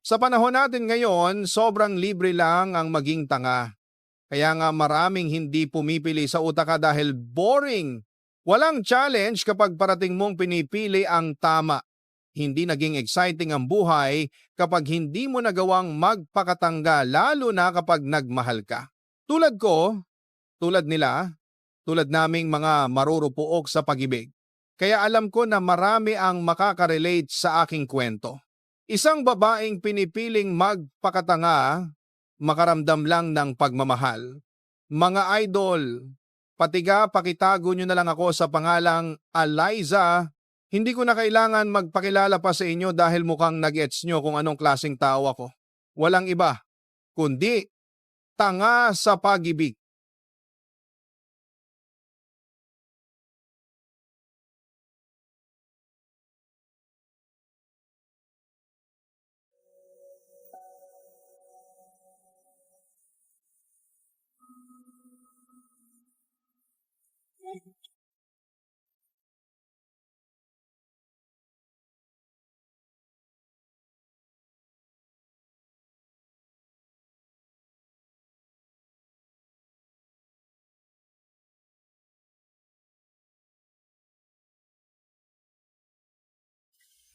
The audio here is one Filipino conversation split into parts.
Sa panahon natin ngayon, sobrang libre lang ang maging tanga. Kaya nga maraming hindi pumipili sa utaka dahil boring. Walang challenge kapag parating mong pinipili ang tama. Hindi naging exciting ang buhay kapag hindi mo nagawang magpakatanga lalo na kapag nagmahal ka. Tulad ko, tulad nila, tulad naming mga marurupuok sa pag-ibig. Kaya alam ko na marami ang makaka-relate sa aking kwento. Isang babaeng pinipiling magpakatanga, makaramdam lang ng pagmamahal. Mga idol, patiga pakitago nyo na lang ako sa pangalang Eliza. Hindi ko na kailangan magpakilala pa sa inyo dahil mukhang nag-gets nyo kung anong klaseng tao ako. Walang iba, kundi tanga sa pag-ibig.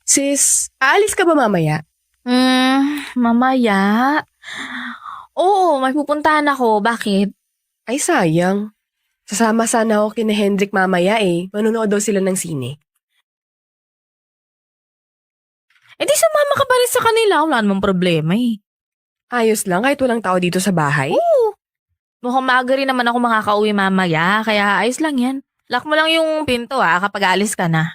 Sis, aalis ka ba mamaya? Mamaya. Oo, may pupuntahan ako. Bakit? Ay sayang. Sasama sana ako kina Hendrik mamaya Manonood daw sila ng sine. Eh di sumama ka pa rin sa kanila. Wala namang problema eh. Ayos lang kahit walang tao dito sa bahay. Oo. Mukhang maaga rin naman ako makakauwi mamaya. Kaya ayos lang yan. Lock mo lang yung pinto kapag alis ka na.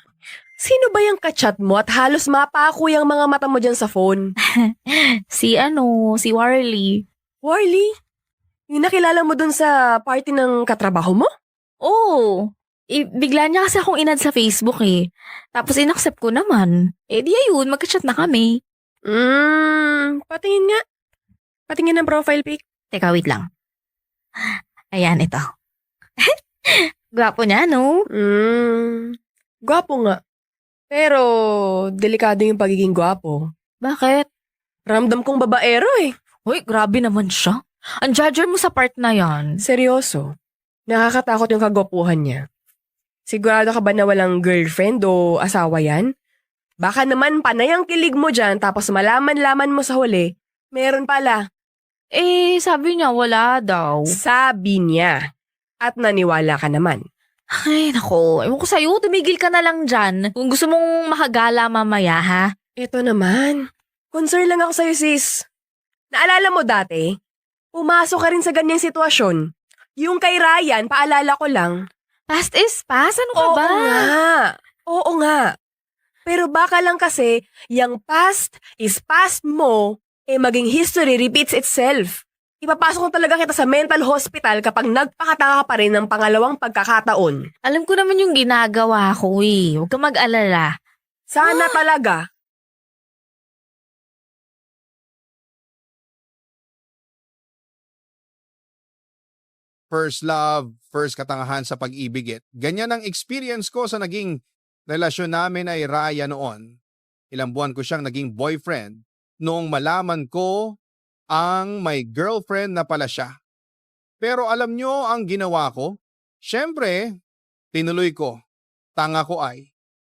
Sino ba yung kachat mo at halos mapako yung mga mata mo dyan sa phone? Si Warley. Warley? Yung nakilala mo dun sa party ng katrabaho mo? Oo. Bigla niya kasi akong inad sa Facebook eh. Tapos inaccept ko naman. Eh di ayun, magka-chat na kami. Patingin nga. Patingin ng profile pic. Teka, wait lang. Ayan, ito. Gwapo niya, no? Gwapo nga. Pero, delikado yung pagiging gwapo. Bakit? Ramdam kong babaero Hoy, grabe naman siya. Ang judger mo sa part na yan. Seryoso. Nakakatakot yung kagwapuhan niya. Sigurado ka ba na walang girlfriend o asawa yan? Baka naman panay ang kilig mo dyan tapos malaman-laman mo sa huli, meron pala. Eh, sabi niya wala daw. Sabi niya. At naniwala ka naman. Ay, nako. Ewan ko sa'yo, tumigil ka na lang dyan. Kung gusto mong makagala mamaya, ha? Ito naman. Concern lang ako sa'yo, sis. Naalala mo dati? Pumasok ka rin sa ganyang sitwasyon. Yung kay Ryan, paalala ko lang. Past is past? Ano ka ba? Oo nga. Pero baka lang kasi, yung past is past mo, maging history repeats itself. Ipapasok ko talaga kita sa mental hospital kapag nagpakataka ka pa rin ng pangalawang pagkakataon. Alam ko naman yung ginagawa ko eh. Huwag ka mag-alala. Sana talaga. First love, first katangahan sa pag-ibig. Ganyan ang experience ko sa naging relasyon namin ay Raya noon. Ilang buwan ko siyang naging boyfriend noong malaman ko ang may girlfriend na pala siya. Pero alam nyo ang ginawa ko? Siyempre, tinuloy ko. Tanga ko ay.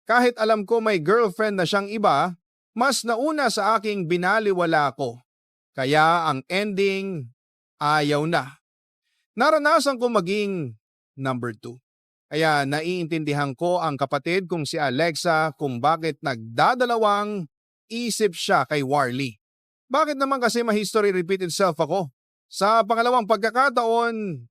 Kahit alam ko may girlfriend na siyang iba, mas nauna sa aking binaliwala ko. Kaya ang ending, ayaw na. Naranasan ko maging number 2. Kaya naiintindihan ko ang kapatid kong si Alexa kung bakit nagdadalawang isip siya kay Warley. Bakit naman kasi ma-history repeat itself ako? Sa pangalawang pagkakataon,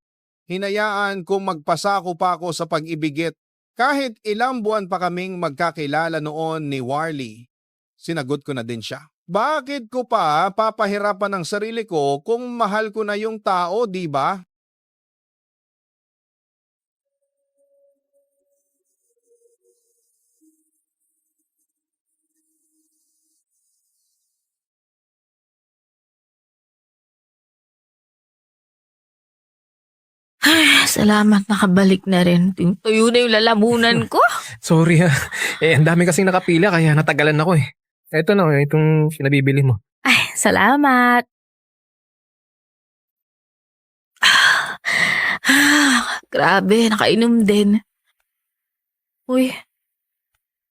hinayaan kong magpasako pa ako sa pag-ibigit. Kahit ilang buwan pa kaming magkakilala noon ni Warley, sinagot ko na din siya. Bakit ko pa papahirapan ng sarili ko kung mahal ko na yung tao, di ba? Salamat, nakabalik na rin. Tuyo na yung lalamunan ko. Sorry ha. Ang dami kasing nakapila kaya natagalan ako eh. Ito na, itong pinabibili mo. Ay, salamat. Grabe, nakainom din. Uy,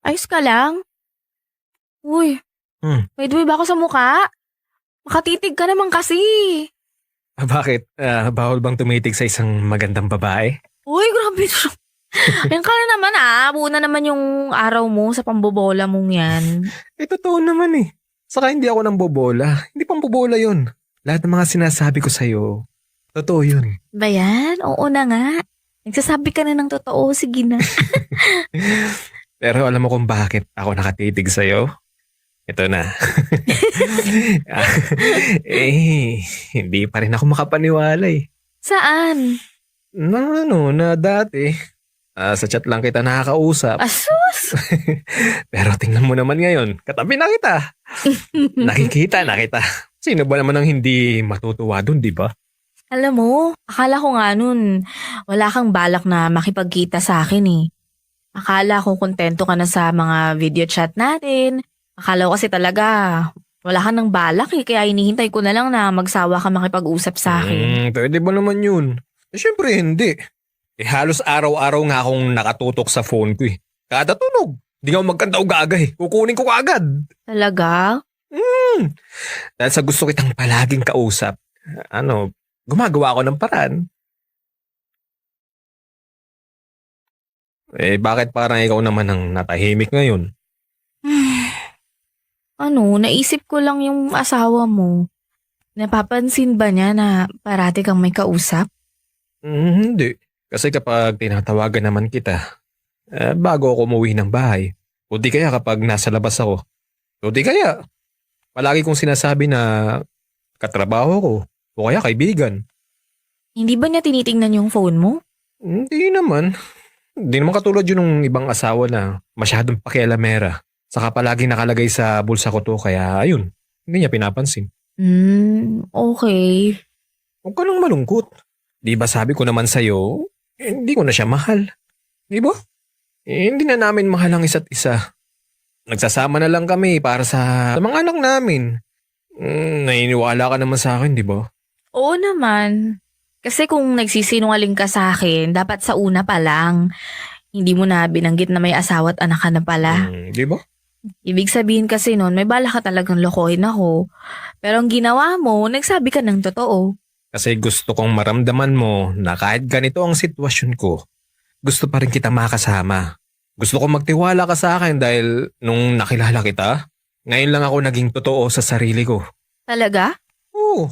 ayos ka lang? Uy, may dumi ba ako sa mukha? Makatitig ka naman kasi. Bakit? Bawal bang tumitig sa isang magandang babae? Uy, grabe. Yan ka na naman buo na naman yung araw mo sa pambobola mong yan. Totoo naman eh. Saka hindi ako nang bobola. Hindi pang bobola yun. Lahat ng mga sinasabi ko sa'yo, totoo yun. Ba yan? Oo na nga. Nagsasabi ka na ng totoo, sige na. Pero alam mo kung bakit ako nakatitig sa'yo? Ito na. Hindi pa rin ako makapaniwala eh. Saan? Na dati, sa chat lang kita nakakausap. Asus! Pero tingnan mo naman ngayon, katabi na kita. Nakikita na kita. Sino ba naman ang hindi matutuwa dun, di ba? Alam mo, akala ko nga nun, wala kang balak na makipagkita sa akin eh. Akala ko kontento ka na sa mga video chat natin. Akala ko kasi talaga, wala ka ng balak eh, kaya hinihintay ko na lang na magsawa ka makipag-usap sa akin. Pwede ba naman yun? Siyempre hindi. Halos araw-araw nga akong nakatutok sa phone ko eh. Kada tunog, di nga ako magkanta o gagay. Kukunin ko agad. Talaga? Dahil sa gusto kitang palaging kausap, gumagawa ako ng paraan. Bakit parang ikaw naman ang natahimik ngayon? Naisip ko lang yung asawa mo. Napapansin ba niya na parati kang may kausap? Hindi. Kasi kapag tinatawagan naman kita, bago ako umuwi ng bahay, o di kaya kapag nasa labas ako, o di kaya palagi kong sinasabi na katrabaho ko o kaya kaibigan. Hindi ba niya tinitingnan yung phone mo? Hindi naman. Hindi naman katulad yun ng ibang asawa na masyadong pakialamera. Saka palagi nakalagay sa bulsa ko to kaya ayun, hindi niya pinapansin. Okay. Huwag ka nang malungkot. Di ba sabi ko naman sa'yo, hindi ko na siya mahal. Di ba? Hindi na namin mahal ang isa't isa. Nagsasama na lang kami para sa mga anak namin. Naniniwala ka naman sa akin, di ba? Oo naman. Kasi kung nagsisinungaling ka sa akin, dapat sa una pa lang. Hindi mo na binanggit na may asawa at anak ka na pala. Di ba? Ibig sabihin kasi nun, may bala ka talagang lokohin ako. Pero ang ginawa mo, nagsabi ka ng totoo. Kasi gusto kong maramdaman mo na kahit ganito ang sitwasyon ko, gusto pa rin kita makasama. Gusto kong magtiwala ka sa akin dahil nung nakilala kita, ngayon lang ako naging totoo sa sarili ko. Talaga? Oo.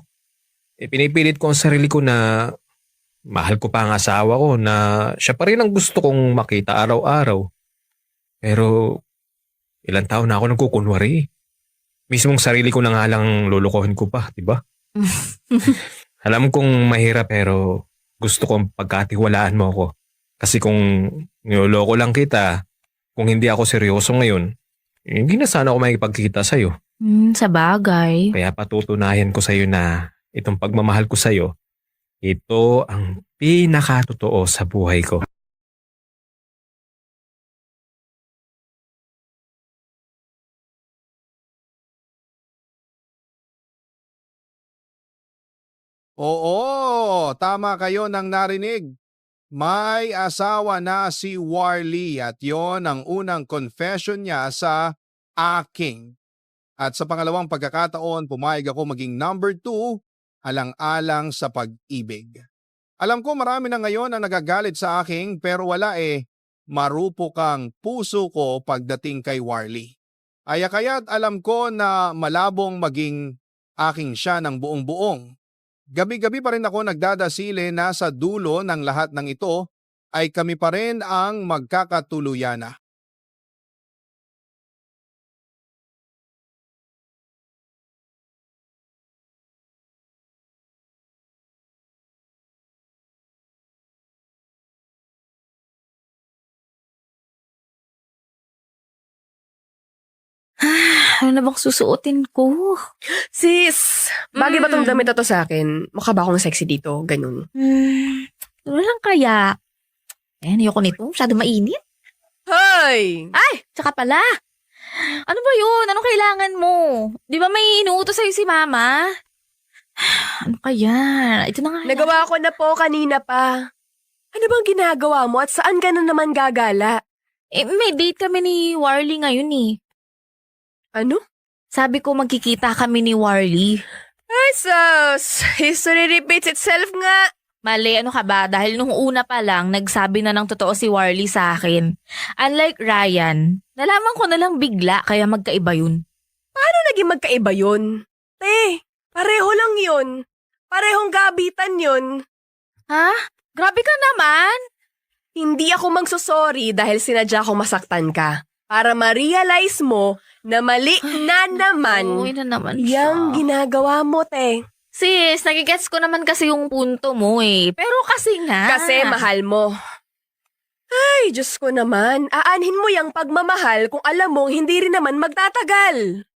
Pinipilit ko ang sarili ko na mahal ko pa ang asawa ko na siya pa rin ang gusto kong makita araw-araw. Pero ilang taon na ako nagkukunwari. Mismong sarili ko na nga lang lulukohin ko pa, di ba? Alam kong mahirap pero gusto kong pagkatiwalaan mo ako. Kasi kung niloloko lang kita, kung hindi ako seryoso ngayon, hindi na sana ako makikipagkita sa'yo. Sa bagay. Kaya patutunayan ko sa'yo na itong pagmamahal ko sa'yo, ito ang pinakatotoo sa buhay ko. Oo, tama kayo ng narinig. May asawa na si Warly at yon ang unang confession niya sa aking. At sa pangalawang pagkakataon, pumayag ako maging number 2, alang-alang sa pag-ibig. Alam ko marami na ngayon ang nagagalit sa aking pero wala marupok ang puso ko pagdating kay Warly. Kaya't alam ko na malabong maging aking siya ng buong-buong. Gabi-gabi pa rin ako nagdadasile na sa dulo ng lahat ng ito ay kami pa rin ang magkakatuluyana. Ano na bang susuotin ko? Sis, bagay ba tong damit na to sa akin? Mukha ba akong sexy dito? Ganun. Ano lang kaya? Ayoko nito. Masyado mainit. Hoy! Ay, tsaka pala. Ano ba yun? Anong kailangan mo? Di ba may inuutos sa'yo si mama? Ano kaya? Ito na nga. Nagawa ko na po kanina pa. Ano bang ginagawa mo at saan ka na naman gagala? May date kami ni Warly ngayon eh. Ano? Sabi ko magkikita kami ni Warly. Ay, sus! History repeats itself nga. Mali, ano ka ba? Dahil nung una pa lang, nagsabi na ng totoo si Warly sa akin. Unlike Ryan, nalaman ko na lang bigla kaya magkaiba yun. Paano naging magkaiba yun? Pareho lang yun. Parehong gabitan yun. Ha? Grabe ka naman! Hindi ako magsusorry dahil sinadya ko masaktan ka. Para ma-realize mo na mali na naman Uy na naman siya. yung ginagawa mo, te. Sis, nagigets ko naman kasi yung punto mo eh. Pero kasi nga. Kasi mahal mo. Ay, Diyos ko naman. Aanhin mo yung pagmamahal kung alam mong hindi rin naman magtatagal.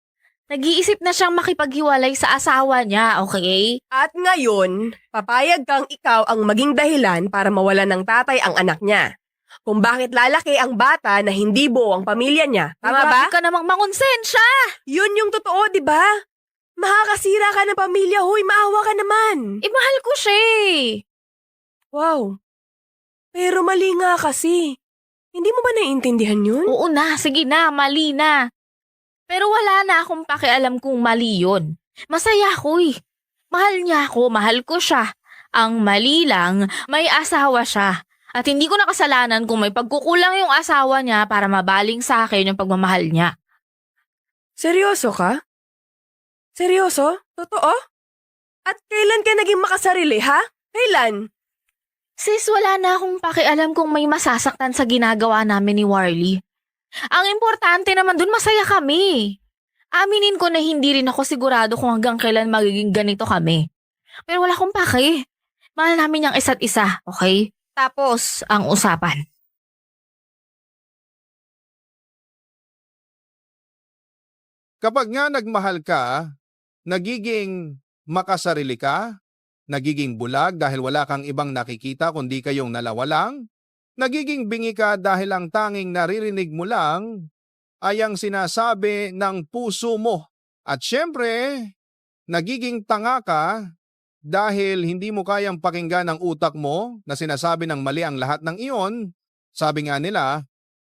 Nag-iisip na siyang makipaghiwalay sa asawa niya, okay? At ngayon, papayag kang ikaw ang maging dahilan para mawalan ng tatay ang anak niya. Kung bakit lalaki ang bata na hindi buo ang pamilya niya. Tama ba? Grabe ka namang mangonsensya! Yun yung totoo, di ba? Makakasira ka ng pamilya, huy, maawa ka naman. Mahal ko siya eh. Wow. Pero mali nga kasi. Hindi mo ba naiintindihan yun? Oo na, sige na, mali na. Pero wala na akong pakialam kung mali yun. Masaya ako eh. Mahal niya ako, mahal ko siya. Ang mali lang, may asawa siya. At hindi ko nakasalanan kung may pagkukulang yung asawa niya para mabaling sa akin yung pagmamahal niya. Seryoso ka? Seryoso? Totoo? At kailan ka naging makasarili, ha? Kailan? Sis, wala na akong pakialam kung may masasaktan sa ginagawa namin ni Warly. Ang importante naman dun, masaya kami. Aminin ko na hindi rin ako sigurado kung hanggang kailan magiging ganito kami. Pero wala akong pake. Mahal namin yung isa't isa, okay? Tapos, ang usapan. Kapag nga nagmahal ka, nagiging makasarili ka, nagiging bulag dahil wala kang ibang nakikita kundi kayong dalawa lang, nagiging bingi ka dahil ang tanging naririnig mo lang ay ang sinasabi ng puso mo. At syempre, nagiging tanga ka dahil hindi mo kayang pakinggan ang utak mo na sinasabi ng mali ang lahat ng iyon. Sabi nga nila,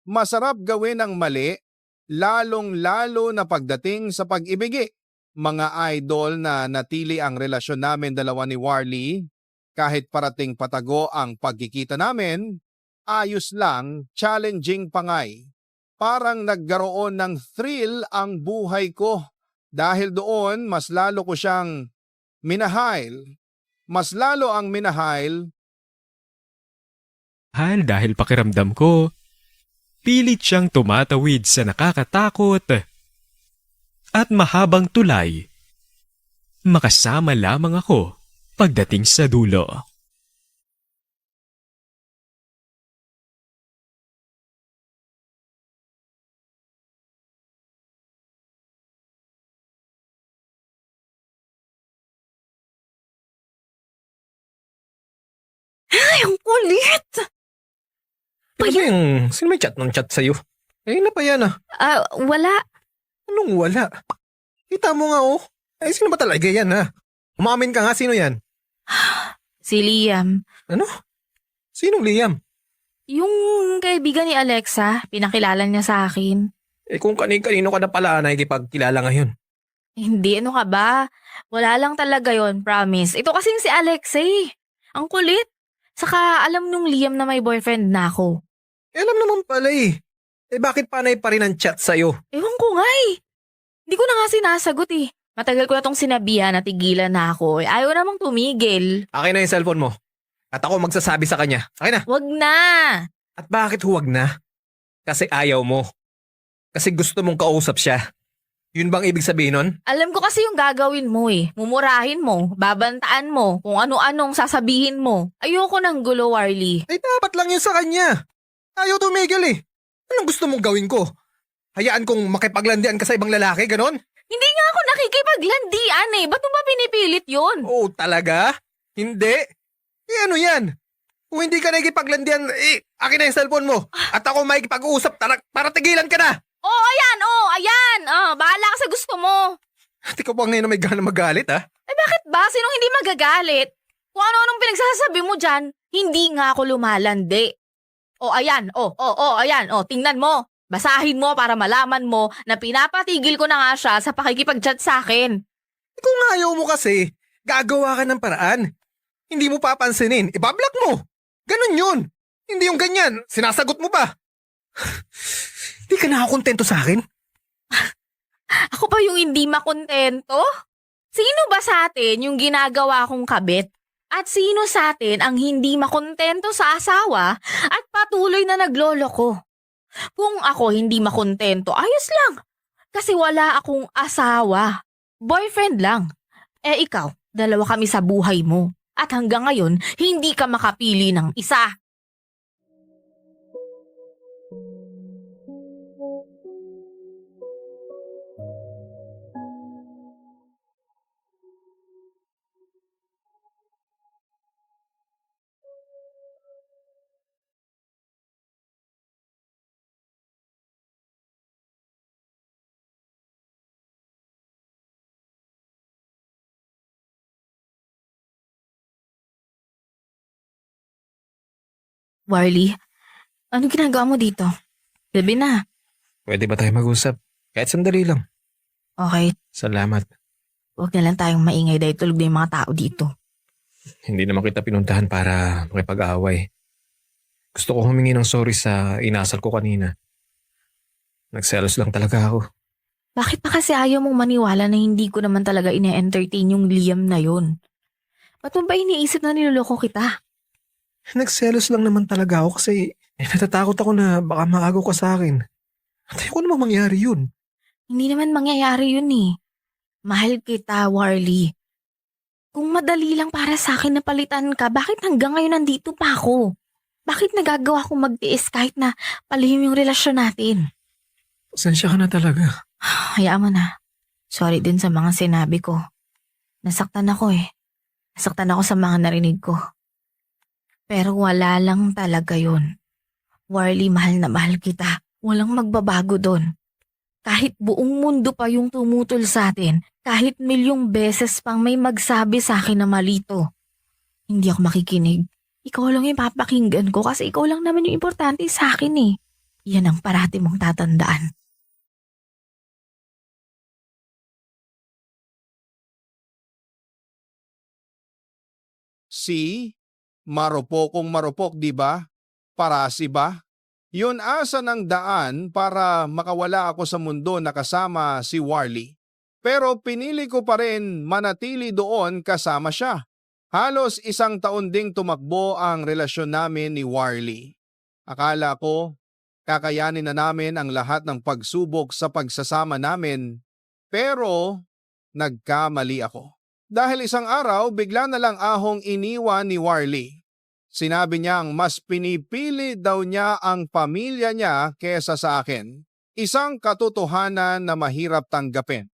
masarap gawin ang mali, lalong-lalo na pagdating sa pag-ibig. Mga idol, na natili ang relasyon namin dalawa ni Warly, kahit parating patago ang pagkikita namin, ayos lang, challenging pangay. Parang nagkaroon ng thrill ang buhay ko. Dahil doon, mas lalo ko siyang minahal. Mas lalo ang minahal. Dahil pakiramdam ko, pilit siyang tumatawid sa nakakatakot at mahabang tulay. Makasama lamang ako pagdating sa dulo. Ay, ang kulit! Sino may chat ng chat sa'yo? Na pa yan ah. Wala. Anong wala? Kita mo nga oh. Sino ba talaga yan ha? Umamin ka nga, sino yan? Si Liam. Ano? Sinong Liam? Yung kaibigan ni Alexa, pinakilala niya sa akin. Kung kanino ka na pala nakikipagkilala ngayon. Hindi, ano ka ba? Wala lang talaga yon, promise. Ito kasing si Alexa eh. Ang kulit. Saka alam nung Liam na may boyfriend na ako. Alam naman pala eh. Bakit panay pa rin ang chat sa'yo? Ewan ko nga eh. Hindi ko na nga sinasagot eh. Matagal ko na tong sinabihan na tigilan na ako. Ayaw namang tumigil. Akin na yung cellphone mo. At ako magsasabi sa kanya. Akin na. Wag na. At bakit huwag na? Kasi ayaw mo. Kasi gusto mong kausap siya. Yun bang ibig sabihin nun? Alam ko kasi yung gagawin mo eh. Mumurahin mo, babantaan mo, kung ano-anong sasabihin mo. Ayoko ng gulo, Warly. Dapat lang yun sa kanya. Ayaw tumigil eh. Anong gusto mong gawin ko? Hayaan kong makipaglandian ka sa ibang lalaki, ganon? Hindi nga ako nakikipaglandian eh. Ba't mo ba pinipilit yun? Oo, talaga? Hindi? Ano yan? Kung hindi ka nakikipaglandian, akin na yung cellphone mo. At ako makikipag-uusap para tigilan ka na. Oh, ayan, oh, ayan. Bahala ka sa gusto mo. Di ka ba ngayon na may gana magalit, ha? Bakit ba? Sinong hindi magagalit? Kung ano-anong pinagsasabi mo dyan, hindi nga ako lumalandi. O ayan, ayan, tingnan mo. Basahin mo para malaman mo na pinapatigil ko na nga siya sa pakikipag-chat sa akin. Kung ayaw mo kasi, gagawa ka ng paraan. Hindi mo papansinin, ibablock mo. Ganun yun. Hindi yung ganyan, sinasagot mo pa. Di ka nakakontento sa akin? Ako pa yung hindi makontento? Sino ba sa atin yung ginagawa kong kabit? At sino sa atin ang hindi makontento sa asawa at patuloy na nagloloko? Kung ako hindi makontento, ayos lang. Kasi wala akong asawa. Boyfriend lang. Ikaw, dalawa kami sa buhay mo. At hanggang ngayon, hindi ka makapili ng isa. Warly, ano ginagawa mo dito? Gabi na. Pwede ba tayo mag-usap? Kahit sandali lang. Okay, Salamat. huwag na lang tayong maingay dahil tulog na yung mga tao dito. Hindi naman kita pinuntahan para makipag-away. Gusto ko humingi ng sorry sa inasal ko kanina. Nagselos lang talaga ako. Bakit pa kasi ayaw mong maniwala na hindi ko naman talaga ine-entertain yung Liam na yun? Ba't mo ba iniisip na niloloko kita? Nagselos lang naman talaga ako kasi natatakot ako na baka maagaw ka sa akin. At ayoko namang mangyari yun. Hindi naman mangyayari yun eh. Mahal kita, Warly. Kung madali lang para sa akin na palitan ka, bakit hanggang ngayon nandito pa ako? Bakit nagagawa kong magtiis kahit na palihim yung relasyon natin? Pasensya ka na talaga. Hayaan mo na. Sorry din sa mga sinabi ko. Nasaktan ako eh. Nasaktan ako sa mga narinig ko. Pero wala lang talaga yun. Warly, mahal na mahal kita. Walang magbabago doon. Kahit buong mundo pa yung tumutol sa atin, kahit milyong beses pang may magsabi sa akin na malito, hindi ako makikinig. Ikaw lang yung papakinggan ko kasi ikaw lang naman yung importante sa akin eh. Yan ang parati mong tatandaan. Si marupokong marupok, di ba? Parasi ba? Yun asa ng daan para makawala ako sa mundo na kasama si Warly. Pero pinili ko pa rin manatili doon kasama siya. Halos 1 taon ding tumakbo ang relasyon namin ni Warly. Akala ko, kakayanin na namin ang lahat ng pagsubok sa pagsasama namin. Pero nagkamali ako. Dahil isang araw, bigla na lang ahong iniwan ni Warly. Sinabi niyang mas pinipili daw niya ang pamilya niya kesa sa akin. Isang katotohanan na mahirap tanggapin.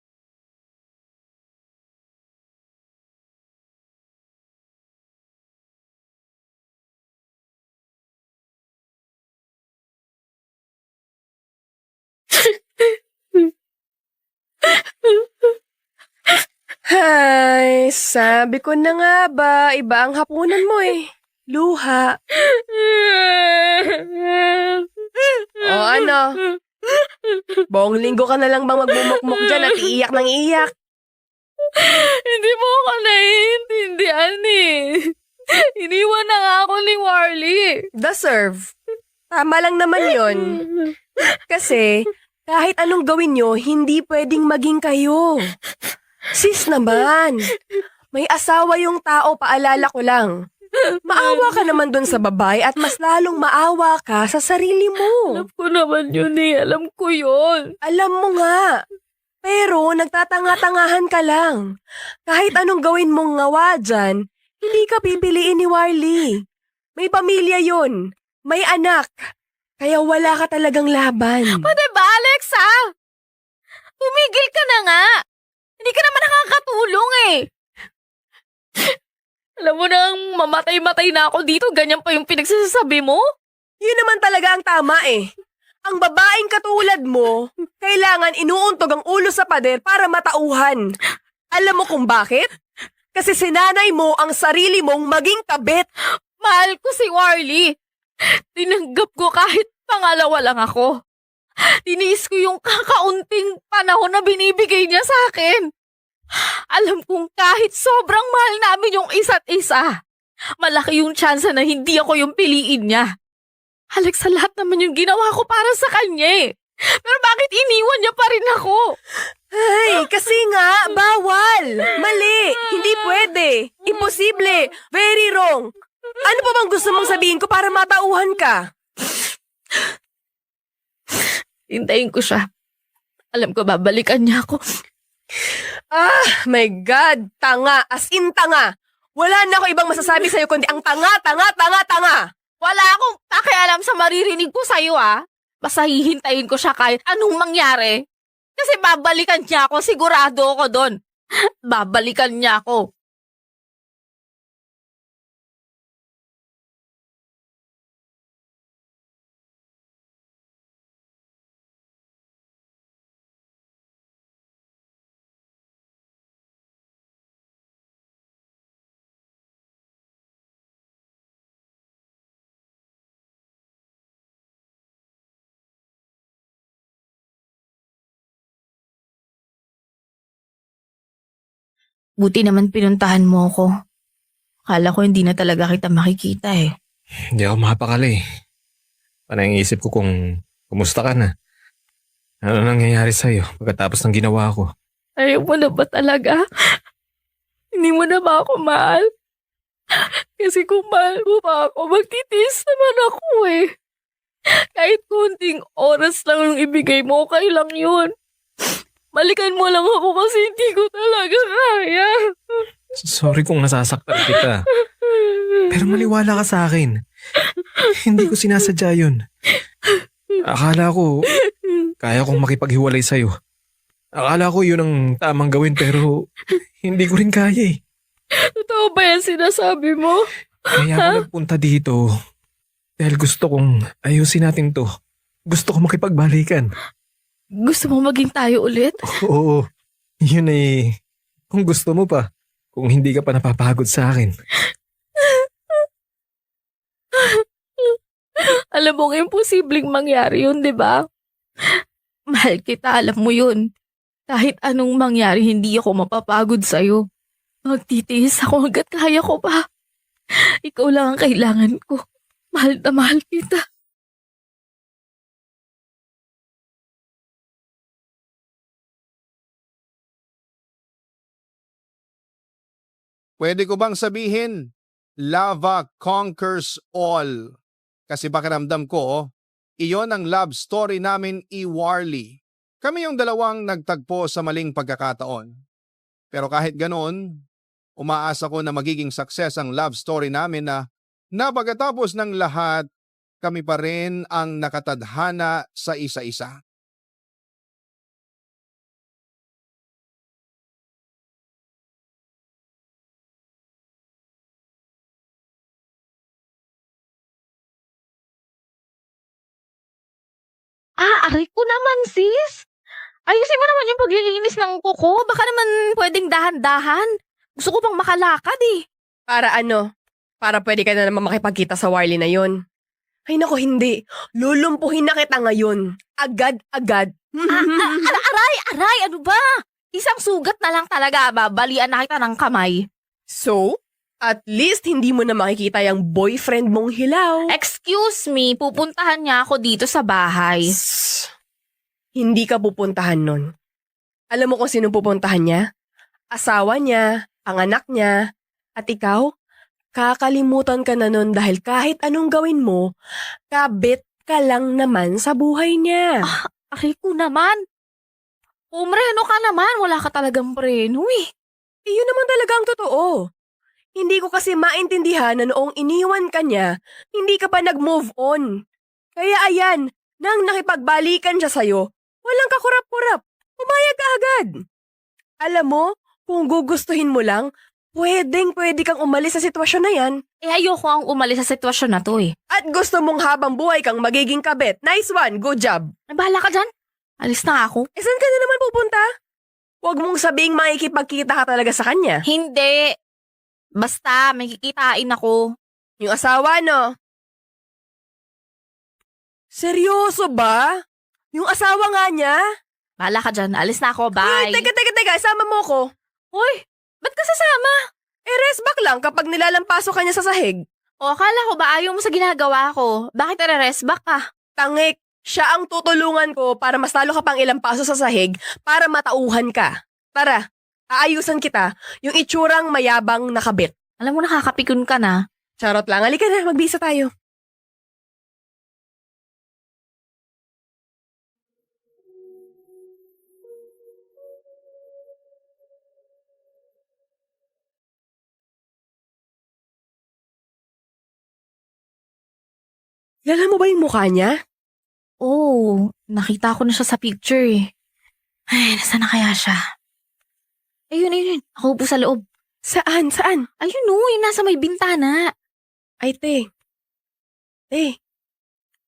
Hay, sabi ko na nga ba, iba ang hapunan mo eh. Luha. O ano? Buong linggo ka na lang bang magmumukmuk dyan at iiyak ng iiyak? Hindi mo ako naiintindihan eh. Iniwan na nga ako ni Warly. Deserve. Tama lang naman yon. Kasi, kahit anong gawin nyo, hindi pwedeng maging kayo. Sis naman, may asawa yung tao, paalala ko lang. Maawa ka naman dun sa babae at mas lalong maawa ka sa sarili mo. Alam ko naman yun eh. Alam ko yun. Alam mo nga. Pero nagtatanga-tangahan ka lang. Kahit anong gawin mong ngawa dyan, hindi ka pipiliin ni Warly. May pamilya yun. May anak. Kaya wala ka talagang laban. Pwede ba, Alexa? Tumigil ka na nga. Hindi ka naman nakakatulong eh. Alam mo nang mamatay-matay na ako dito, ganyan pa yung pinagsasabi mo? Yun naman talaga ang tama eh. Ang babaeng katulad mo, kailangan inuuntog ang ulo sa pader para matauhan. Alam mo kung bakit? Kasi sinanay mo ang sarili mong maging kabit. Mahal ko si Warlie. Tinanggap ko kahit pangalawa lang ako. Tiniis ko yung kakaunting panahon na binibigay niya sa akin. Alam kong kahit sobrang mahal namin yung isa't isa, malaki yung tsansa na hindi ako yung piliin niya. Alex, sa lahat naman yung ginawa ko para sa kanya eh. Pero bakit iniwan niya pa rin ako? Ay, kasi nga, bawal. Mali. Hindi pwede. Imposible. Very wrong. Ano pa bang gusto mong sabihin ko para matauhan ka? Hintayin ko siya. Alam ko babalikan niya ako. Ah, my God. Tanga. As in tanga. Wala na ako ibang masasabi sa'yo kundi ang tanga, tanga, tanga, tanga. Wala akong pakialam sa maririnig ko sa'yo Basta hihintayin ko siya kahit anong mangyari. Kasi babalikan niya ako, sigurado ako doon. Babalikan niya ako. Buti naman pinuntahan mo ako. Akala ko hindi na talaga kita makikita eh. Hindi ako mapakali. Panay ang isip ko kung kumusta ka na. Ano nangyayari sa'yo pagkatapos ng ginawa ko? Ayaw mo na ba talaga? Hindi mo na ba ako mahal? Kasi kung mahal mo pa ako, magtitiis naman ako eh. Kahit kunting oras lang yung ibigay mo, okay lang yun. Balikan mo lang ako kasi hindi ko talaga kaya. Sorry kung nasasaktan kita. Pero maniwala ka sa akin. Hindi ko sinasadya yun. Akala ko, kaya kong makipaghiwalay sa'yo. Akala ko yun ang tamang gawin pero hindi ko rin kaya eh. Totoo ba yan sinasabi mo? Kaya ako nagpunta dito dahil gusto kong ayusin natin to. Gusto ko makipagbalikan. Gusto mo maging tayo ulit? Oo, yun eh. Kung gusto mo pa. Kung hindi ka pa napapagod sa akin. Alam mong imposibleng mangyari yun, di ba? Mahal kita, alam mo yun. Kahit anong mangyari, hindi ako mapapagod sa'yo. Magtitiis ako hanggat kaya ko pa. Ikaw lang ang kailangan ko. Mahal na mahal kita. Pwede ko bang sabihin, lava conquers all? Kasi pakiramdam ko, iyon ang love story namin Warlie. Kami yung dalawang nagtagpo sa maling pagkakataon. Pero kahit ganoon, umaasa ko na magiging success ang love story namin na pagkatapos ng lahat, kami pa rin ang nakatadhana sa isa-isa. Aray ko naman, sis. Ayusin mo naman yung paglilinis ng kuko. Baka naman pwedeng dahan-dahan. Gusto ko pang makalakad eh. Para ano? Para pwede ka na naman makipagkita sa Warlie na yon. Ay nako, hindi. Lulumpuhin na kita ngayon. Agad-agad. Aray, ano ba? Isang sugat na lang talaga, babalian na kita ng kamay. So, at least hindi mo na makikita yung boyfriend mong hilaw. Excuse me, pupuntahan niya ako dito sa bahay. Hindi ka pupuntahan nun. Alam mo kung sino pupuntahan niya? Asawa niya, ang anak niya, at ikaw? Kakalimutan ka na nun dahil kahit anong gawin mo, kabit ka lang naman sa buhay niya. Aray ko naman. Umreno ka naman, wala ka talagang preno eh. Iyon naman talaga ang totoo. Hindi ko kasi maintindihan na noong iniwan ka niya, hindi ka pa nag-move on. Kaya ayan, nang nakipagbalikan siya sa'yo, walang kakurap-kurap. Pumayag ka agad. Alam mo, kung gugustuhin mo lang, pwede kang umalis sa sitwasyon na yan. Eh ayoko ang umalis sa sitwasyon na to eh. At gusto mong habang buhay kang magiging kabit. Nice one, good job. Ay, bahala ka dyan. Alis na ako. Eh saan ka na naman pupunta? Huwag mong sabing makikipagkita ka talaga sa kanya. Hindi. Basta, may kikitain ako. Yung asawa, no? Seryoso ba? Yung asawa nga niya? Bahala ka dyan. Alis na ako. Bye. Ay, teka, isama mo ko. Uy, ba't ka sasama? Eh, rest back lang kapag nilalampaso ka niya sa sahig. O, akala ko ba ayaw mo sa ginagawa ko? Bakit re-rest back ka? Tangik, siya ang tutulungan ko para mas lalo ka pang ilang paso sa sahig para matauhan ka. Tara, aayusan kita yung itsurang mayabang nakabit. Alam mo, nakakapikon ka na. Charot lang, halika na, magbisa tayo. Kilala mo ba yung mukha niya? Oo, nakita ko na siya sa picture eh. Ay, nasaan na kaya siya? Ayun. Ako po sa loob. Saan? Ayun o, yung nasa may bintana. Ay, te.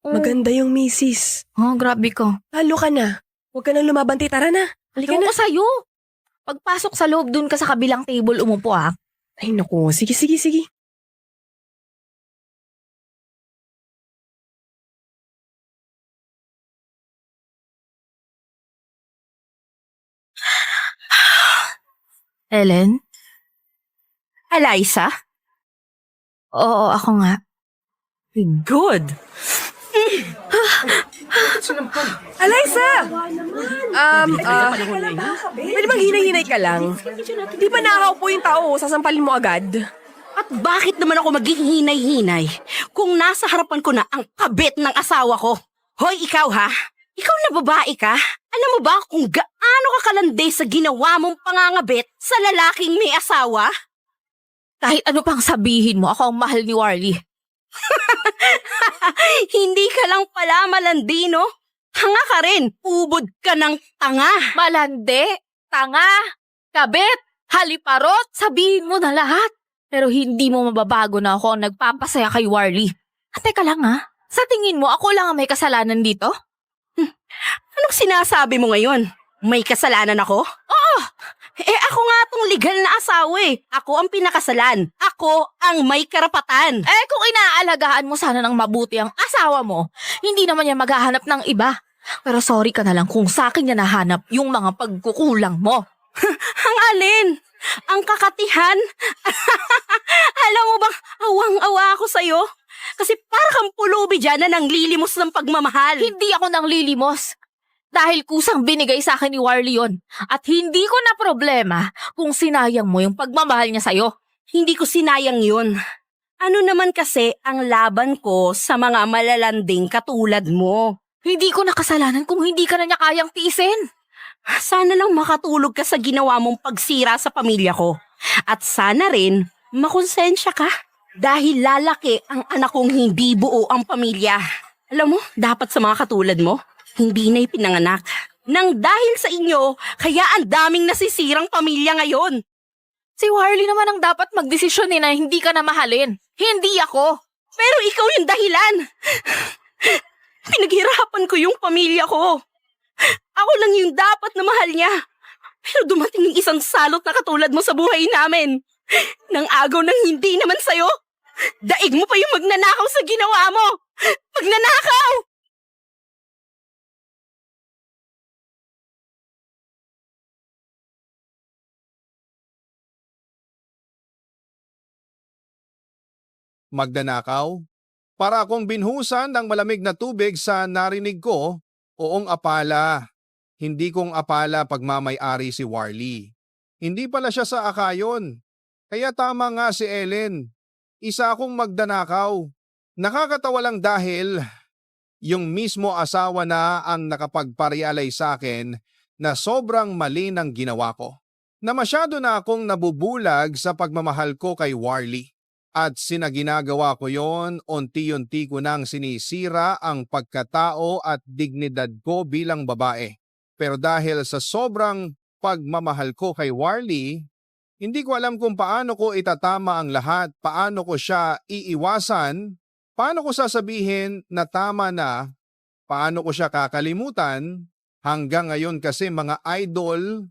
Oh. Maganda yung misis. Oh, grabe ko. Talo ka na. Huwag ka nang lumabanti, tara na. Halika Ewan na. ko sa'yo. Pagpasok sa loob, dun ka sa kabilang table umupo ah. Ay, naku. Sige. Ellen? Eliza? Oo, ako nga. Good. Eliza! Pwede bang hinay-hinay ka lang? Di ba nakakaupo yung tao, sasampalin mo agad? At bakit naman ako maging hinay-hinay kung nasa harapan ko na ang kabit ng asawa ko? Hoy, ikaw ha? Ikaw na babae ka? Alam mo ba kung gaano ka kalandi sa ginawa mong pangangabit sa lalaking may asawa? Kahit ano pang sabihin mo, ako ang mahal ni Warlie. Hindi ka lang pala malandi, no? Tanga ka rin. Ubod ka ng tanga. Malande, tanga, kabit, haliparot, sabihin mo na lahat. Pero hindi mo mababago na ako ang nagpapasaya kay Warlie. At teka lang ha, sa tingin mo ako lang ang may kasalanan dito? Anong sinasabi mo ngayon? May kasalanan ako? Oo! Ako nga tong legal na asawa eh. Ako ang pinakasalan. Ako ang may karapatan. Eh kung inaalagaan mo sana ng mabuti ang asawa mo, hindi naman niya maghahanap ng iba. Pero sorry ka na lang kung sa akin niya nahanap yung mga pagkukulang mo. Ang alin? Ang kakatihan? Alam mo bang awang-awa ako sa'yo? Kasi para kang pulubi dyan na nanglilimos ng pagmamahal. Hindi ako nang lilimos. Dahil kusang binigay sa akin ni Warlie yun. At hindi ko na problema kung sinayang mo yung pagmamahal niya sa'yo. Hindi ko sinayang yun. Ano naman kasi ang laban ko sa mga malalanding katulad mo? Hindi ko na kasalanan kung hindi ka na niya kayang tiisin. Sana lang makatulog ka sa ginawa mong pagsira sa pamilya ko. At sana rin makonsensya ka. Dahil lalaki ang anak kong hindi buo ang pamilya. Alam mo, dapat sa mga katulad mo, hindi na ipinanganak. Nang dahil sa inyo, kaya ang daming nasisirang pamilya ngayon. Si Warlie naman ang dapat magdesisyon na hindi ka na mahalin. Hindi ako. Pero ikaw yung dahilan. Pinaghirapan ko yung pamilya ko. Ako lang yung dapat na mahal niya. Pero dumating yung isang salot na katulad mo sa buhay namin. Nang agaw ng hindi naman sa'yo. Daig mo pa yung magnanakaw sa ginawa mo. Magnanakaw! Magdanakaw? Para akong binhusan ng malamig na tubig sa narinig ko, oong apala. Hindi kong apala pagmamay-ari si Warlie. Hindi pala siya sa akayon. Kaya tama nga si Ellen. Isa akong magdanakaw. Nakakatawa lang dahil yung mismo asawa na ang nakapagparealize sa akin na sobrang mali ng ginawa ko. Na masyado na akong nabubulag sa pagmamahal ko kay Warlie. At sinaginagawa ko yon, unti-unti ko nang sinisira ang pagkatao at dignidad ko bilang babae. Pero dahil sa sobrang pagmamahal ko kay Warlie, Hindi ko alam kung paano ko itatama ang lahat, paano ko siya iiwasan, paano ko sasabihin na tama na, paano ko siya kakalimutan. Hanggang ngayon kasi mga idol,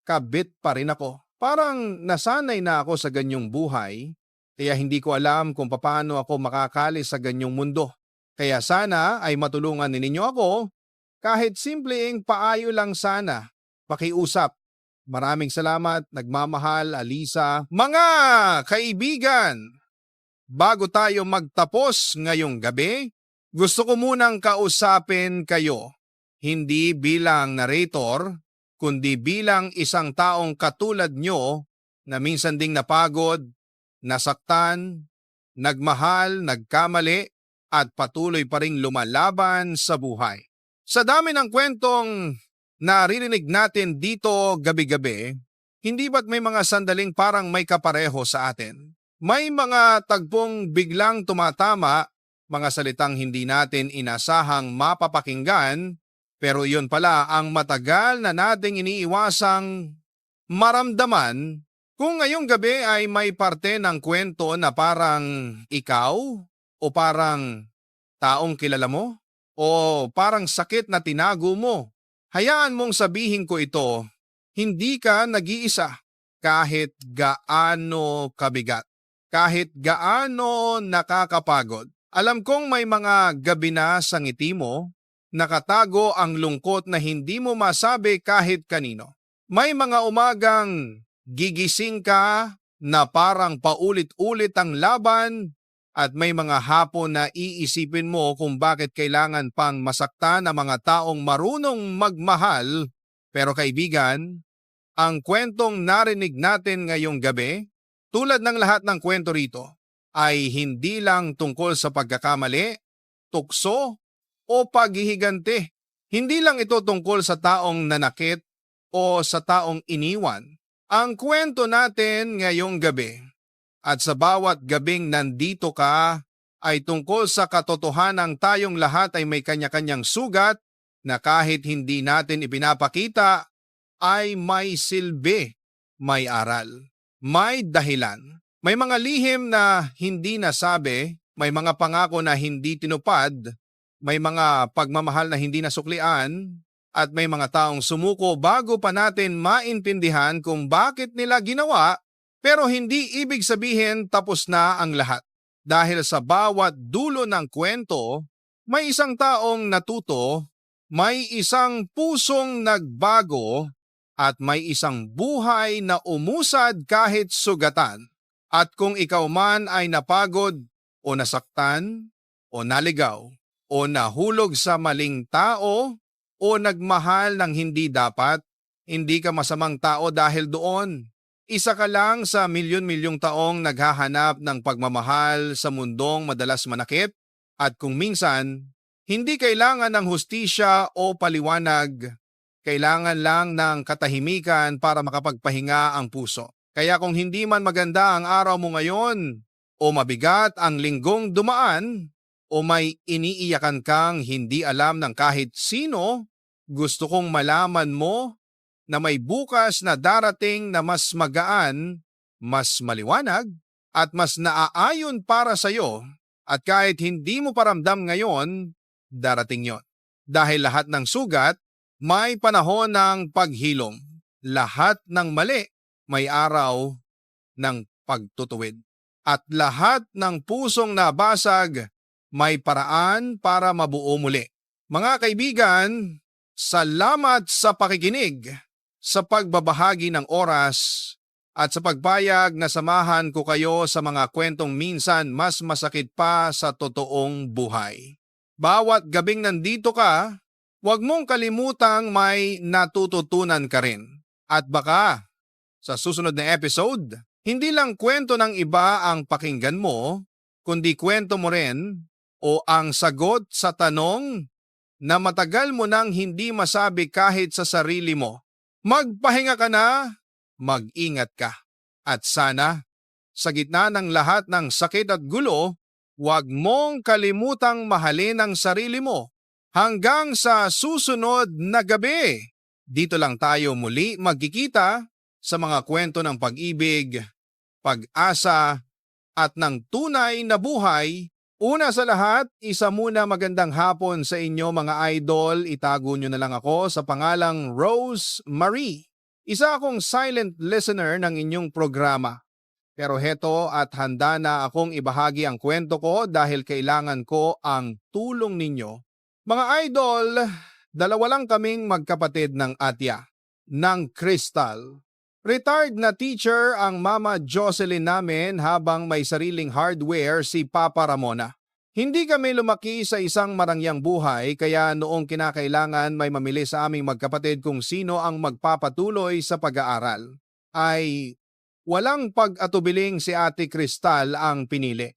kabit pa rin ako. Parang nasanay na ako sa ganyong buhay, kaya hindi ko alam kung paano ako makakalis sa ganyong mundo. Kaya sana ay matulungan ninyo ako, kahit simpleng paayo lang sana, pakiusap. Maraming salamat, nagmamahal, Alisa. Mga kaibigan, bago tayo magtapos ngayong gabi, gusto ko munang kausapin kayo, hindi bilang narrator, kundi bilang isang taong katulad nyo na minsan ding napagod, nasaktan, nagmahal, nagkamali, at patuloy pa ring lumalaban sa buhay. Sa dami ng kwentong naririnig natin dito gabi-gabi, hindi ba't may mga sandaling parang may kapareho sa atin? May mga tagpong biglang tumatama, mga salitang hindi natin inasahang mapapakinggan, pero yun pala ang matagal na nating iniiwasang maramdaman. Kung ngayong gabi ay may parte ng kwento na parang ikaw o parang taong kilala mo o parang sakit na tinago mo, hayaan mong sabihin ko ito, hindi ka nag-iisa kahit gaano kabigat, kahit gaano nakakapagod. Alam kong may mga gabi na sa ngiti mo, nakatago ang lungkot na hindi mo masabi kahit kanino. May mga umagang gigising ka na parang paulit-ulit ang laban at may mga hapon na iisipin mo kung bakit kailangan pang masaktan ang mga taong marunong magmahal. Pero kaibigan, ang kwentong narinig natin ngayong gabi, tulad ng lahat ng kwento rito, ay hindi lang tungkol sa pagkakamali, tukso, o paghihigante. Hindi lang ito tungkol sa taong nanakit o sa taong iniwan. Ang kwento natin ngayong gabi at sa bawat gabing nandito ka ay tungkol sa katotohanang tayong lahat ay may kanya-kanyang sugat na kahit hindi natin ipinapakita ay may silbi, may aral, may dahilan. May mga lihim na hindi nasabi, may mga pangako na hindi tinupad, may mga pagmamahal na hindi nasuklian, at may mga taong sumuko bago pa natin maintindihan kung bakit nila ginawa, pero hindi ibig sabihin tapos na ang lahat. Dahil sa bawat dulo ng kwento, may isang taong natuto, may isang pusong nagbago, at may isang buhay na umusad kahit sugatan. At kung ikaw man ay napagod o nasaktan o naligaw, o nahulog sa maling tao, o nagmahal ng hindi dapat, hindi ka masamang tao dahil doon. Isa ka lang sa milyon-milyong taong naghahanap ng pagmamahal sa mundong madalas manakit, at kung minsan, hindi kailangan ng hustisya o paliwanag, kailangan lang ng katahimikan para makapagpahinga ang puso. Kaya kung hindi man maganda ang araw mo ngayon, o mabigat ang linggong dumaan, o may iniiyakan kang hindi alam ng kahit sino, gusto kong malaman mo na may bukas na darating na mas magaan, mas maliwanag, at mas naaayon para sa iyo. At kahit hindi mo paramdam ngayon, darating yon. Dahil lahat ng sugat, may panahon ng paghilom. Lahat ng mali, may araw ng pagtutuwid. At lahat ng pusong nabasag, may paraan para mabuo muli. Mga kaibigan, salamat sa pakikinig, sa pagbabahagi ng oras, at sa pagpayag na samahan ko kayo sa mga kwentong minsan mas masakit pa sa totoong buhay. Bawat gabing nandito ka, huwag mong kalimutang may natututunan ka rin. At baka, sa susunod na episode, hindi lang kwento ng iba ang pakinggan mo, kundi kwento mo rin o ang sagot sa tanong na matagal mo nang hindi masabi kahit sa sarili mo. Magpahinga ka na, mag-ingat ka. At sana, sa gitna ng lahat ng sakit at gulo, huwag mong kalimutang mahalin ang sarili mo. Hanggang sa susunod na gabi, dito lang tayo muli magkikita sa mga kwento ng pag-ibig, pag-asa, at ng tunay na buhay. Una sa lahat, isa muna magandang hapon sa inyo mga idol. Itago nyo na lang ako sa pangalang Rose Marie. Isa akong silent listener ng inyong programa. Pero heto at handa na akong ibahagi ang kwento ko dahil kailangan ko ang tulong ninyo. Mga idol, dalawa lang kaming magkapatid ng Atya, ng Crystal. Retired na teacher ang Mama Jocelyn namin habang may sariling hardware si Papa Ramona. Hindi kami lumaki sa isang marangyang buhay kaya noong kinakailangan may mamili sa aming magkapatid kung sino ang magpapatuloy sa pag-aaral, ay walang pag-atubiling si Ate Cristal ang pinili.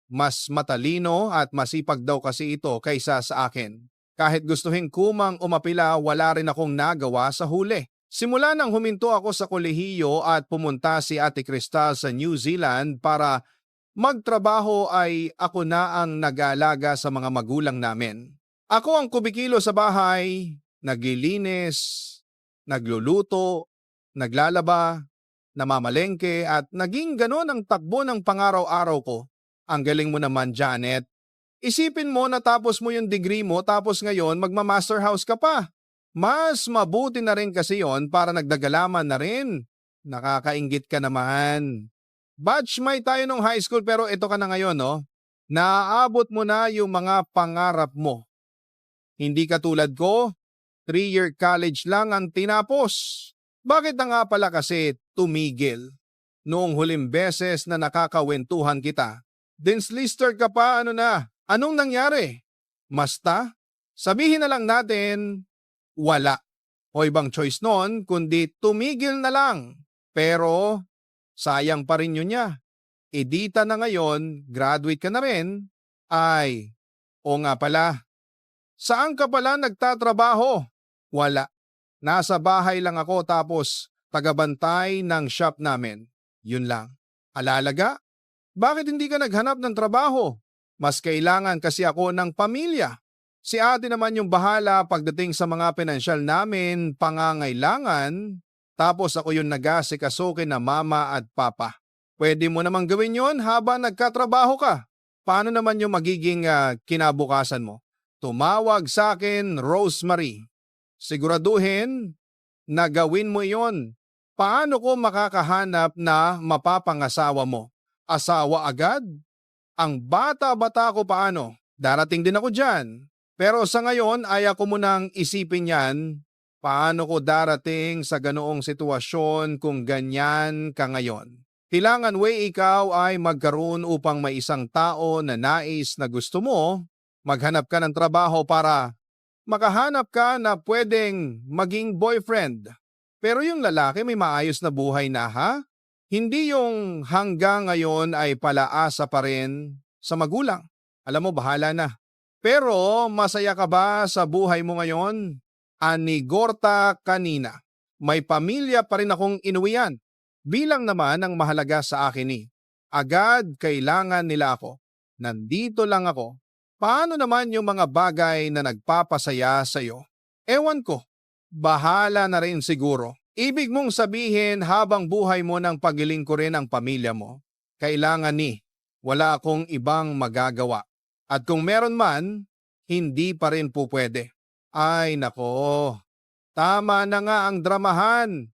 Mas matalino at masipag daw kasi ito kaysa sa akin. Kahit gustuhin kumang umapila, wala rin akong nagawa sa huli. Simula nang huminto ako sa kolehiyo at pumunta si Ate Cristal sa New Zealand para magtrabaho ay ako na ang nag-aalaga sa mga magulang namin. Ako ang kumikilo sa bahay, naglilinis, nagluluto, naglalaba, namamalengke at naging ganon ang takbo ng pangaraw-araw ko. Ang galing mo naman, Janet. Isipin mo na tapos mo yung degree mo tapos ngayon magma-master house ka pa. Mas mabuti na rin kasi yon para nagdagalaman na rin. Nakakainggit ka naman. Batchmate tayo nung high school pero ito ka na ngayon, no? Naaabot mo na yung mga pangarap mo. Hindi ka tulad ko, 3-year college lang ang tinapos. Bakit na nga pala kasi tumigil? Noong huling beses na nakakawentuhan kita, Dinslister ka pa, ano na? Anong nangyari? Masta? Sabihin na lang natin, wala. O ibang choice noon kundi tumigil na lang. Pero sayang pa rin yun niya. Edita na ngayon, graduate ka na rin. Ay, o nga pala. Saan ka pala nagtatrabaho? Wala. Nasa bahay lang ako tapos tagabantay ng shop namin. Yun lang. Alalaga? Bakit hindi ka naghanap ng trabaho? Mas kailangan kasi ako ng pamilya. Si ate naman yung bahala pagdating sa mga pinansyal namin, pangangailangan, tapos ako yung nag-asikasukin na mama at papa. Pwede mo namang gawin yon habang nagkatrabaho ka. Paano naman yung magiging kinabukasan mo? Tumawag sa akin, Rosemary. Siguraduhin na gawin mo yon. Paano ko makakahanap na mapapangasawa mo? Asawa agad? Ang bata-bata ko paano? Darating din ako dyan. Pero sa ngayon ay ako munang isipin yan, paano ko darating sa ganoong sitwasyon kung ganyan ka ngayon. Kailangan ikaw ay magkaroon upang may isang tao na nais na gusto mo, maghanap ka ng trabaho para makahanap ka na pwedeng maging boyfriend. Pero yung lalaki may maayos na buhay na ha? Hindi yung hanggang ngayon ay palaasa pa rin sa magulang. Alam mo, bahala na. Pero masaya ka ba sa buhay mo ngayon? Anigorta kanina. May pamilya pa rin akong inuwian. Bilang naman ang mahalaga sa akin agad kailangan nila ako. Nandito lang ako. Paano naman yung mga bagay na nagpapasaya sa iyo? Ewan ko. Bahala na rin siguro. Ibig mong sabihin habang buhay mo nang pagiling ko rin ang pamilya mo. Kailangan wala akong ibang magagawa. At kung meron man, hindi pa rin po pwede. Ay nako, tama na nga ang dramahan.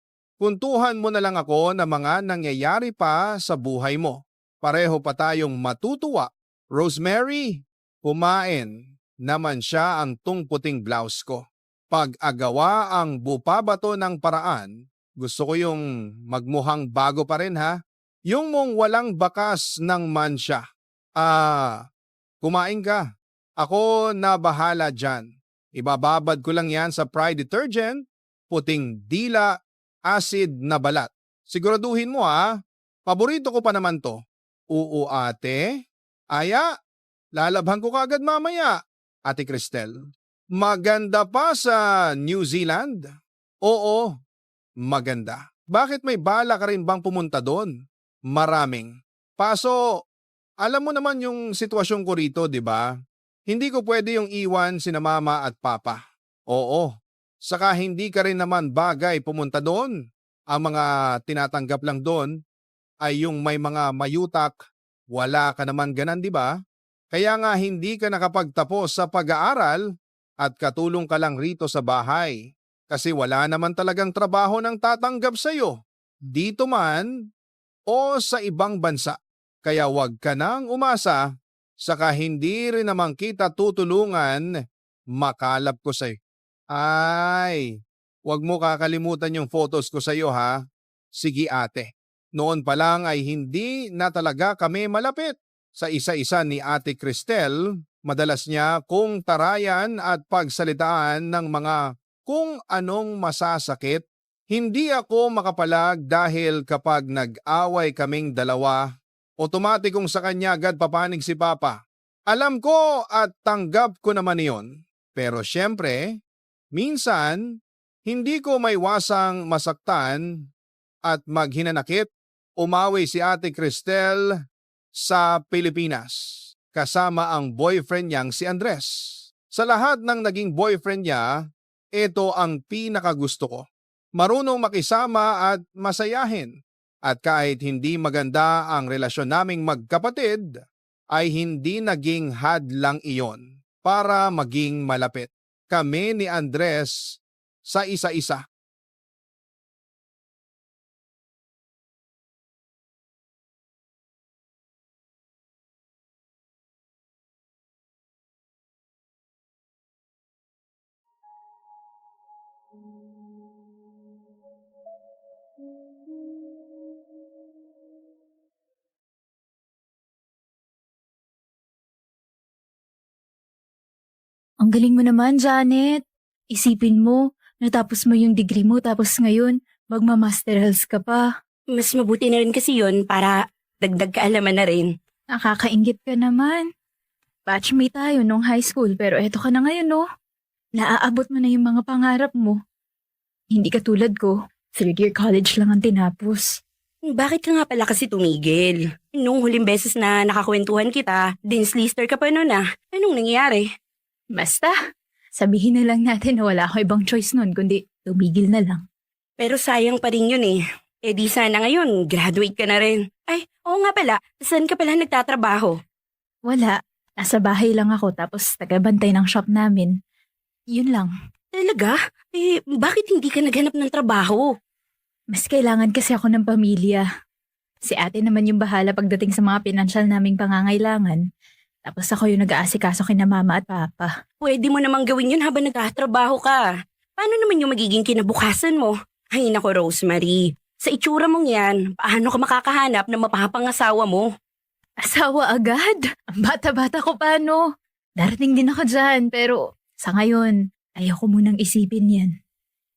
Kuntuhan mo na lang ako na mga nangyayari pa sa buhay mo. Pareho pa tayong matutuwa. Rosemary, kumain naman siya ang tungputing blouse ko. Pag-agawa ang bupabato ng paraan, gusto ko yung magmuhang bago pa rin ha. Yung mong walang bakas ng mansya. Kumain ka. Ako na bahala dyan. Ibababad ko lang yan sa Pride detergent, puting dila, acid na balat. Siguraduhin mo paborito ko pa naman to. Oo ate. Aya, lalabhan ko kagad mamaya. Ate Cristel, maganda pa sa New Zealand? Oo, maganda. Bakit may bala ka rin bang pumunta doon? Maraming. Paso, alam mo naman yung sitwasyon ko rito, di ba? Hindi ko pwede yung iwan sina mama at papa. Oo, saka hindi ka rin naman bagay pumunta doon. Ang mga tinatanggap lang doon ay yung may mga mayutak, wala ka naman ganan, di ba? Kaya nga hindi ka nakapagtapos sa pag-aaral at katulong ka lang rito sa bahay kasi wala naman talagang trabaho ng tatanggap sa'yo, dito man o sa ibang bansa. Kaya wag ka nang umasa, saka hindi rin naman kita tutulungan, makalap ko sa'yo. Ay, wag mo kakalimutan yung photos ko sa'yo ha. Sige ate, noon pa lang ay hindi na talaga kami malapit. Sa isa-isa ni Ate Cristel, madalas niya kung tarayan at pagsalitaan ng mga kung anong masasakit. Hindi ako makapalag dahil kapag nag-away kaming dalawa, otomatikong sa kanya agad papanig si Papa. Alam ko at tanggap ko naman iyon. Pero syempre, minsan, hindi ko maiwasang masaktan at maghinanakit. Umawi si Ate Cristel sa Pilipinas kasama ang boyfriend niyang si Andres. Sa lahat ng naging boyfriend niya, ito ang pinakagusto ko. Marunong makisama at masayahin. At kahit hindi maganda ang relasyon naming magkapatid, ay hindi naging hadlang iyon para maging malapit kami ni Andres sa isa-isa. Ang galing mo naman, Janet. Isipin mo, natapos mo yung degree mo tapos ngayon, magma-masterals ka pa. Mas mabuti na rin kasi yun para dagdag kaalaman na rin. Nakakaingit ka naman. Batchmate tayo nung high school pero eto ka na ngayon, no? Naaabot mo na yung mga pangarap mo. Hindi ka tulad ko, 3rd year college lang ang tinapos. Bakit ka nga pala kasi tumigil? Nung huling beses na nakakwentuhan kita, dinslister ka pa nun ah. Anong nangyari? Basta, sabihin na lang natin na wala akong ibang choice nun kundi tumigil na lang. Pero sayang pa rin yun eh. Eh di sana ngayon, graduate ka na rin. Ay, oo nga pala, saan ka pala nagtatrabaho? Wala, nasa bahay lang ako tapos tagabantay ng shop namin. Yun lang. Talaga? Eh, bakit hindi ka naghanap ng trabaho? Mas kailangan kasi ako ng pamilya. Si ate naman yung bahala pagdating sa mga pinansyal naming pangangailangan. Tapos ako yung nag-aasikaso kina mama at papa. Pwede mo namang gawin yun habang nagtatrabaho ka. Paano naman yung magiging kinabukasan mo? Ay nako Rosemary, sa itsura mong yan, paano ka makakahanap ng mapapangasawa mo? Asawa agad? Ang bata-bata ko paano? Darating din ako dyan pero sa ngayon, ayoko munang isipin yan.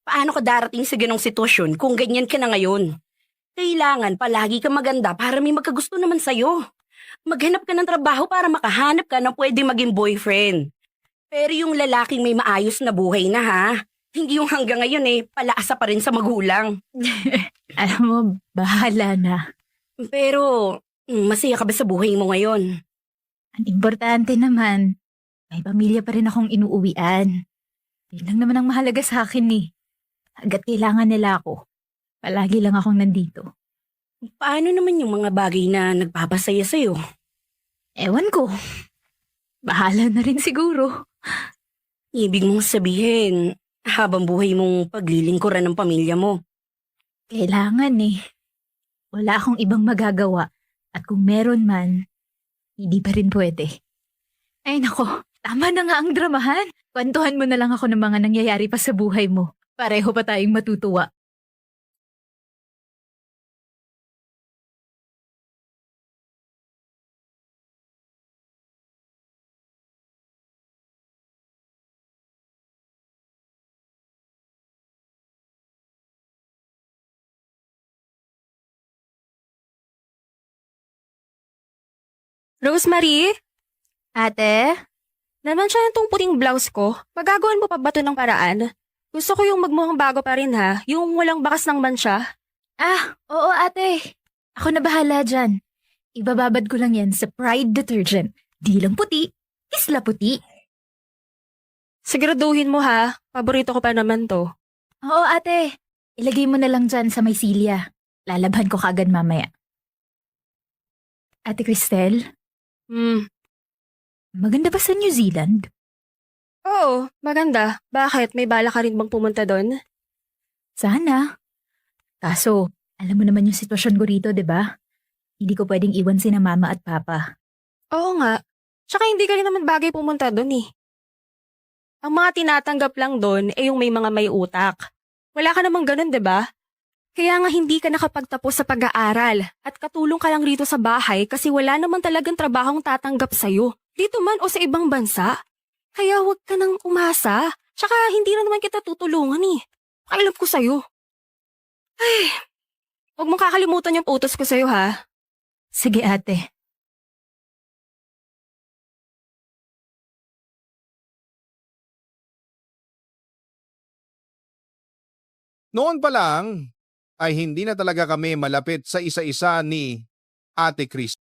Paano ka darating sa ganong sitwasyon kung ganyan ka na ngayon? Kailangan palagi ka maganda para may magkagusto naman sa'yo. Maghanap ka ng trabaho para makahanap ka ng pwede maging boyfriend. Pero yung lalaking may maayos na buhay na ha, hindi yung hanggang ngayon palaasa pa rin sa magulang. Alam mo, bahala na. Pero masaya ka ba sa buhay mo ngayon? Ang importante naman, may pamilya pa rin akong inuuwian. Yun lang naman ang mahalaga sa akin eh. Hanggat kailangan nila ako, palagi lang akong nandito. Paano naman yung mga bagay na nagpapasaya sa'yo? Ewan ko. Bahala na rin siguro. Ibig mong sabihin, habang buhay mong paglilingkuran ng pamilya mo. Kailangan eh. Wala akong ibang magagawa. At kung meron man, hindi pa rin pwede. Ay nako, tama na nga ang dramahan. Kwentuhan mo na lang ako ng mga nangyayari pa sa buhay mo. Pareho pa tayong matutuwa. Rosemary, Ate? naman siya itong puting blouse ko. Magagawan mo pa ba ito ng paraan? Gusto ko yung magmukhang bago pa rin ha, yung walang bakas ng mansya. Oo ate. Ako na bahala dyan. Ibababad ko lang yan sa Pride detergent. Di lang puti, isla puti. Siguraduhin mo ha, paborito ko pa naman to. Oo ate. Ilagay mo na lang dyan sa may silya. Lalabhan ko kagad mamaya. Ate Cristel, maganda ba sa New Zealand? Oo, maganda. Bakit? May bala ka rin bang pumunta doon? Sana. Kaso, alam mo naman yung sitwasyon ko rito, 'di ba? Hindi ko pwedeng iwan sina mama at papa. Oo nga. Tsaka hindi ka rin naman bagay pumunta doon eh. Ang mga tinatanggap lang doon ay yung may mga may utak. Wala ka namang ganun, 'di ba? Kaya nga hindi ka nakapagtapos sa pag-aaral at katulong ka lang rito sa bahay kasi wala naman talagang trabahong tatanggap sa'yo. Dito man o sa ibang bansa. Kaya huwag ka nang umasa. Tsaka hindi na naman kita tutulungan eh. Pakailan ko sa'yo. Ay, huwag mong kakalimutan yung utos ko sa'yo ha. Sige ate. Noon pa lang ay hindi na talaga kami malapit sa isa-isa ni Ate Chris.